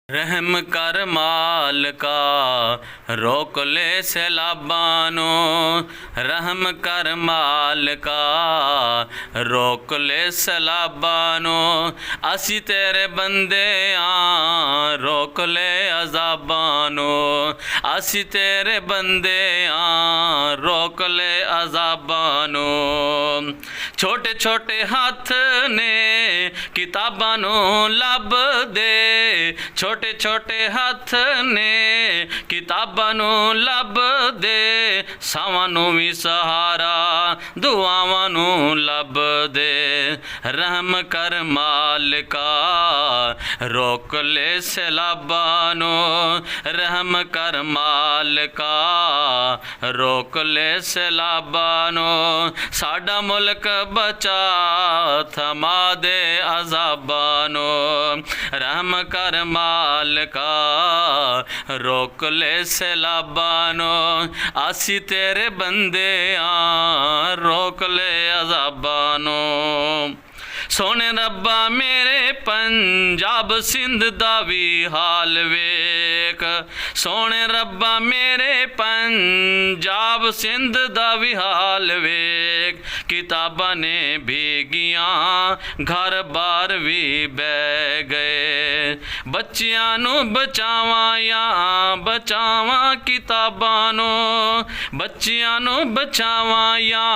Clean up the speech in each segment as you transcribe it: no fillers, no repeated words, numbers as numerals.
रहम कर मालिका रोक ले सैलाबां नूं। रहम कर मालिका रोक ले सैलाबां नूं। असी तेरे बंदे आं रोक ले अज़ाबां नूं। असी तेरे बंदे आं रोक ले अज़ाबां नूं। छोटे छोटे हथ ने किताबां नूं लभ दे। छोटे छोटे हथ ने किताबां नूं लभ दे। सावां नूं भी सहारा दुआवां नूं लभ दे। रहम कर मालिका रोक ले सैलाबां नूं। रहम कर मालिका रोक ले सैलाबां नूं। साडा मुल्क बचा थमा दे अज़ाबां नूं। रहम कर मालिका रोक ले सैलाबां नूं। असी तेरे बंदे आं रोक ले अज़ाबां नूं। सोने रब्बा मेरे पंजाब सिंध दा भी हाल वेख। सोने रब्बा मेरे पंजाब सिंध दा भी हाल वेख। किताबां ने भीगियां घर बार भी बह गए। बच्चियां नूं बचावां या बचावां किताबां नूं। बच्चियां नूं बचावां या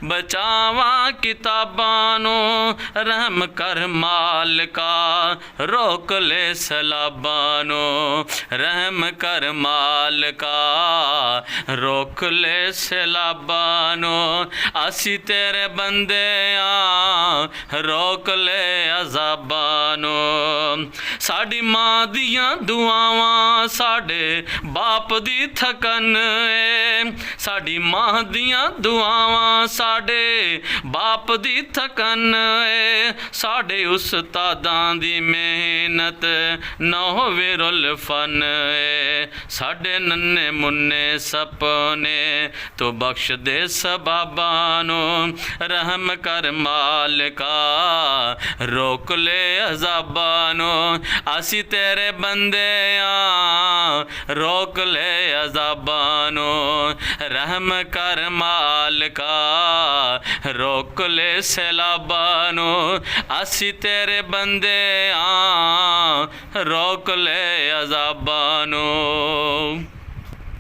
बचावां किताबां नूं। रहम कर मालिका रोक ले सैलाबां नूं। रहम कर मालिका रोक ले सैलाबां नूं। असी तेरे बंदे आं रोक ले अज़ाबां नूं। साडी मां दियां दुआवां साडे बाप दी थकन ए। साडी मां दियां दुआवां साडे बाप दी थकन ए। साडे उस्तादां दी मेहनत न होवे रुल फन ए। साडे नन्हे मुन्ने सपने तो बख्श दे सबाबां नूं। रहम कर मालिका रोक ले अज़ाबां नूं। असी तेरे बंदे आं रोक ले अज़ाबां नूं। रहम कर मालिका रोक ले सैलाबां नूं। असी तेरे बंदे आं रोक ले अज़ाबां नूं।